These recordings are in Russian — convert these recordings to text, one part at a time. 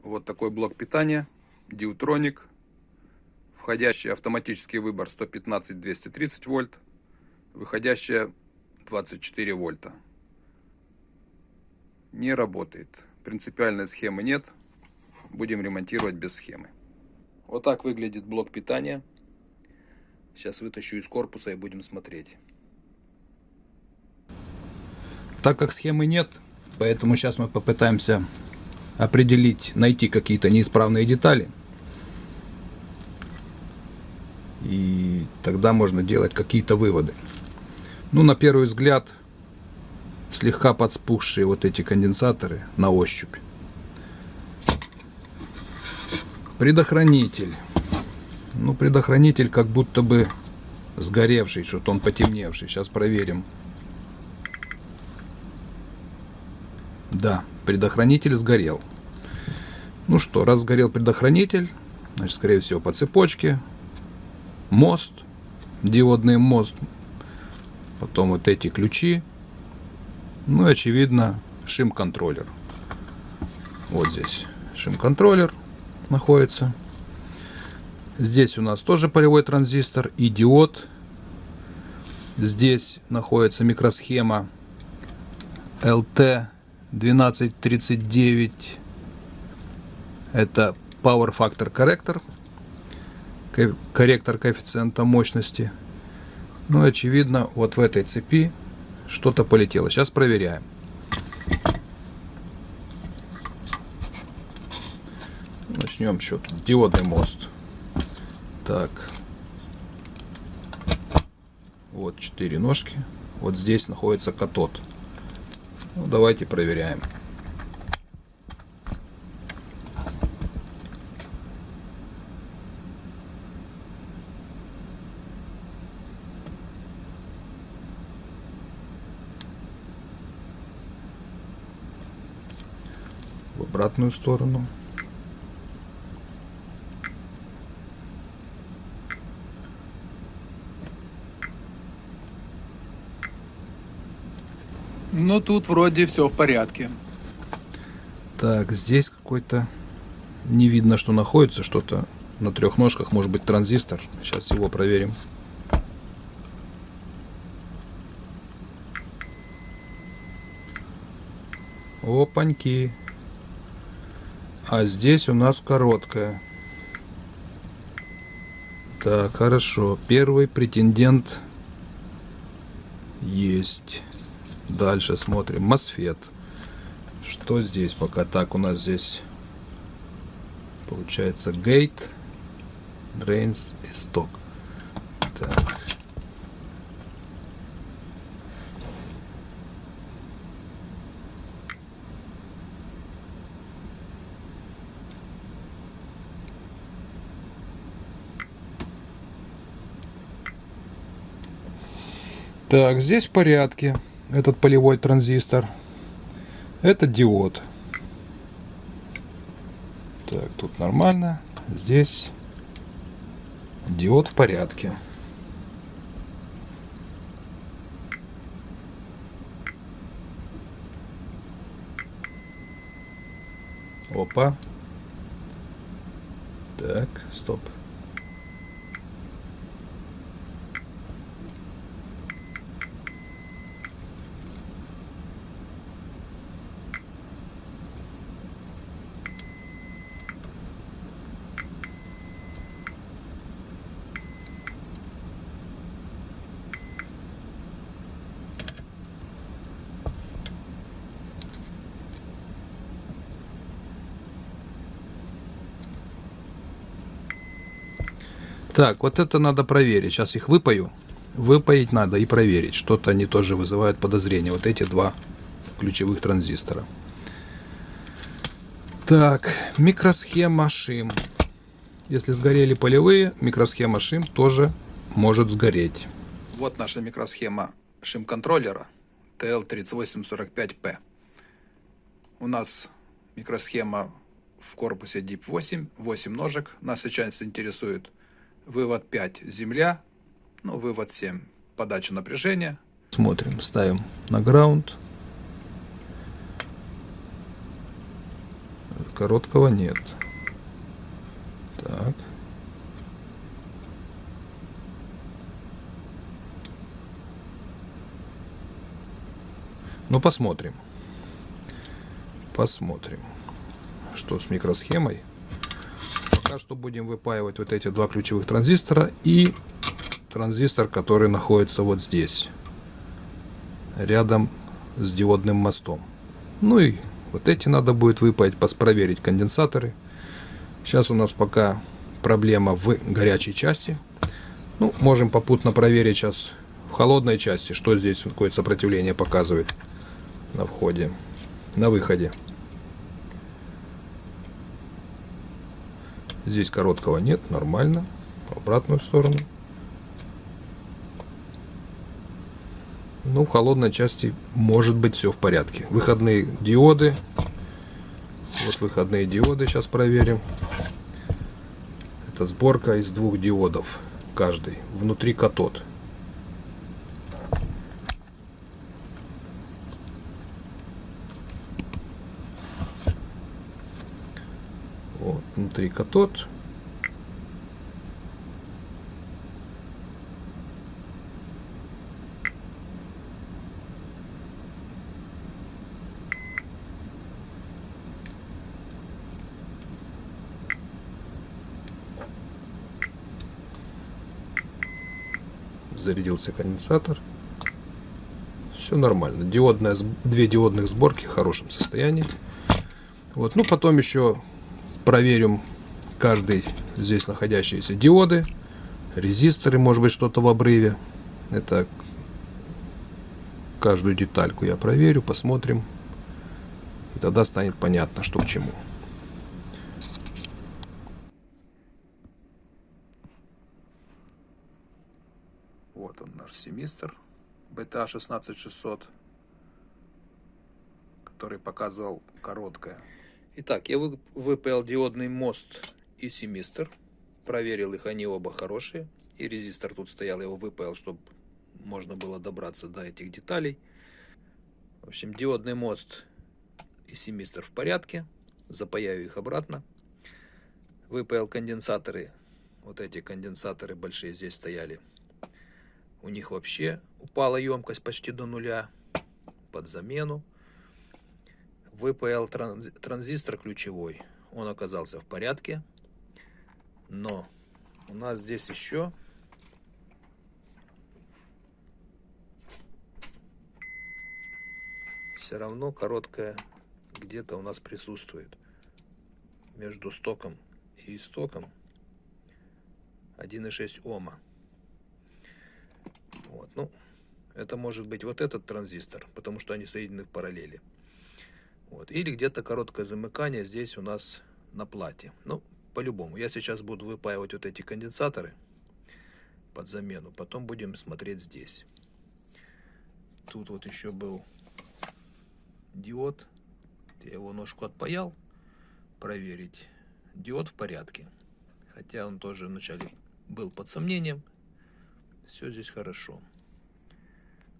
Вот такой блок питания, Duotronic. Входящий автоматический выбор 115-230 вольт, выходящая 24 вольта. Не работает. Принципиальной схемы нет. Будем ремонтировать без схемы. Вот так выглядит блок питания. Сейчас вытащу из корпуса и будем смотреть. Так как схемы нет, поэтому сейчас мы попытаемся определить, найти какие-то неисправные детали. И тогда можно делать какие-то выводы. Ну, на первый взгляд, слегка подспухшие вот эти конденсаторы на ощупь. Предохранитель. Ну, предохранитель как будто бы сгоревший, что-то он потемневший. Сейчас проверим. Да, предохранитель сгорел. Ну что, раз сгорел предохранитель, значит, скорее всего, по цепочке. Мост, диодный мост. Потом вот эти ключи. Ну и, очевидно, шим-контроллер. Вот здесь шим-контроллер находится. Здесь у нас тоже полевой транзистор и диод. Здесь находится микросхема LT1239. Это Power Factor Corrector. Корректор коэффициента мощности. Ну, очевидно, вот в этой цепи что-то полетело. Сейчас проверяем. Начнем счет. Диодный мост. Так. Вот 4 ножки. Вот здесь находится катод. Ну, давайте проверяем. В обратную сторону. Ну, тут вроде все в порядке. Так, здесь какой-то не видно, что находится что-то на 3 ножках, может быть транзистор. Сейчас его проверим. Опаньки. А здесь у нас короткая. Так, хорошо. Первый претендент есть. Дальше смотрим. MOSFET. Что здесь пока? Так, у нас здесь получается gate, drains и stock. Так. Так, здесь в порядке. Этот полевой транзистор. Это диод. Так, тут нормально. Здесь диод в порядке. Опа. Так, стоп. Так, вот это надо проверить. Сейчас их выпою. Выпаять надо и проверить. Что-то они тоже вызывают подозрения. Вот эти 2 ключевых транзистора. Так, микросхема шим. Если сгорели полевые, микросхема шим тоже может сгореть. Вот наша микросхема шим-контроллера TL3845P. У нас микросхема в корпусе DIP8, 8 ножек. Нас сейчас интересует вывод 5 земля, ну, вывод 7 подача напряжения. Смотрим, ставим на ground. короткого нет. Так. Ну, посмотрим. Посмотрим, что с микросхемой. Пока что будем выпаивать вот эти два ключевых транзистора и транзистор, который находится вот здесь, рядом с диодным мостом. Ну и вот эти надо будет выпаять, проверить конденсаторы. Сейчас у нас пока проблема в горячей части. Ну, можем попутно проверить сейчас в холодной части, что здесь какое сопротивление показывает на входе, на выходе. Здесь короткого нет, нормально. В обратную сторону. Ну, в холодной части может быть все в порядке. Выходные диоды. Вот выходные диоды сейчас проверим. Это сборка из двух диодов. Каждый. Внутри катод. Вот, внутри катод. Зарядился конденсатор. Все нормально. Две диодных сборки в хорошем состоянии. Вот. Ну, потом еще проверим каждый здесь находящиеся диоды, резисторы, может быть, что-то в обрыве. Это каждую детальку я проверю, посмотрим. И тогда станет понятно, что к чему. Вот он, наш семистр BTA 16600, который показывал короткое. Итак, я выпаял диодный мост и семистр. Проверил их, они оба хорошие. И резистор тут стоял, я его выпаял, чтобы можно было добраться до этих деталей. В общем, диодный мост и семистр в порядке. Запаяю их обратно. Выпаял конденсаторы. Вот эти конденсаторы большие здесь стояли. У них вообще упала емкость почти до нуля. Под замену. Выпаял транзистор ключевой. Он оказался в порядке. Но у нас здесь еще все равно короткая где-то у нас присутствует. Между стоком и истоком 1,6 Ома. Вот, ну, это может быть вот этот транзистор, потому что они соединены в параллели. Вот. Или где-то короткое замыкание здесь у нас на плате. Ну, по-любому. Я сейчас буду выпаивать вот эти конденсаторы под замену. Потом будем смотреть здесь. Тут вот еще был диод. Я его ножку отпаял. Проверить. Диод в порядке. Хотя он тоже вначале был под сомнением. Все здесь хорошо.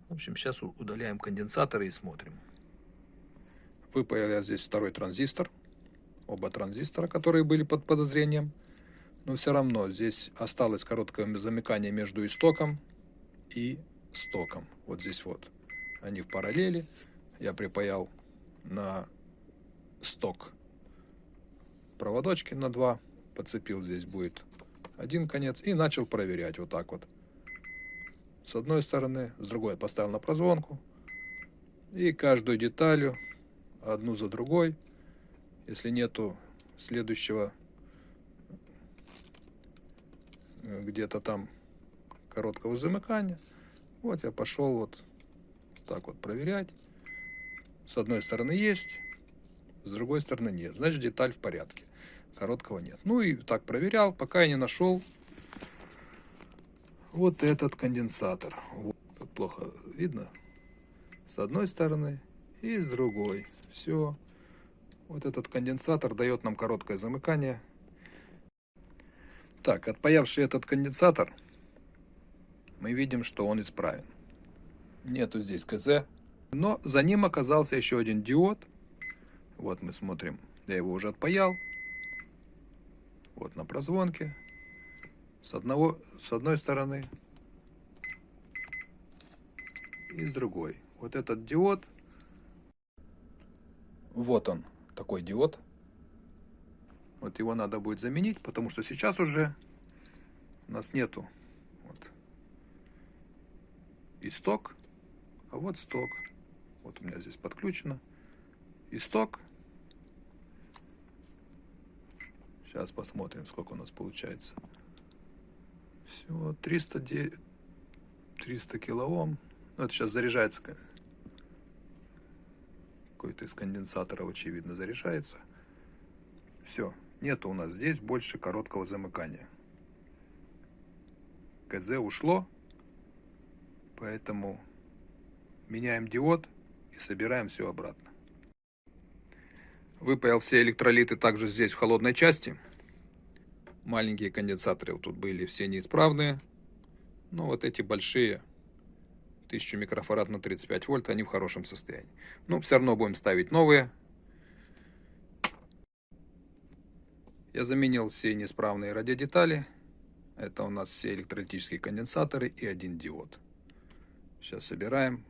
В общем, сейчас удаляем конденсаторы и смотрим. Выпаял я здесь второй транзистор. Оба транзистора, которые были под подозрением. Но все равно здесь осталось короткое замыкание между истоком и стоком. Вот здесь вот. Они в параллели. Я припаял на сток проводочки на 2. Подцепил, здесь будет один конец. И начал проверять вот так вот. С одной стороны, с другой поставил на прозвонку. И каждую деталью, одну за другой. Если нету следующего где-то там короткого замыкания, вот я пошел вот так вот проверять. С одной стороны есть, с другой стороны нет. Значит, деталь в порядке. Короткого нет. Ну и так проверял, пока я не нашел вот этот конденсатор. Вот. Тут плохо видно. С одной стороны и с другой. Все. Вот этот конденсатор дает нам короткое замыкание. Так, отпаявший этот конденсатор, мы видим, что он исправен. Нету здесь КЗ. Но за ним оказался еще один диод. Вот мы смотрим Я его уже отпаял. Вот на прозвонке. С одной стороны. И с другой. Вот этот диод. Вот он, такой диод. Вот его надо будет заменить, потому что сейчас уже у нас нету вот и сток, а вот сток. Вот у меня здесь подключено и сток. Сейчас посмотрим, сколько у нас получается. Все, 300 килоом. Ну, это сейчас заряжается. Какой-то из конденсаторов, очевидно, заряжается. Все. Нету у нас здесь больше короткого замыкания. КЗ ушло. Поэтому меняем диод и собираем все обратно. Выпаял все электролиты также здесь в холодной части. Маленькие конденсаторы вот тут были все неисправные. Но вот эти большие 1000 микрофарад на 35 вольт, они в хорошем состоянии. Но все равно будем ставить новые. Я заменил все неисправные радиодетали. Это у нас все электролитические конденсаторы и один диод. Сейчас собираем.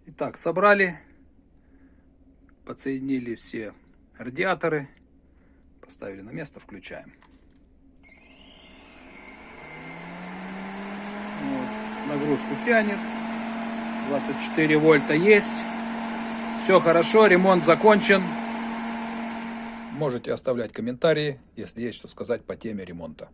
Итак, собрали. Подсоединили все радиаторы. Поставили на место, включаем. Вот, нагрузку тянет. 24 вольта есть. Все хорошо, ремонт закончен. Можете оставлять комментарии, если есть что сказать по теме ремонта.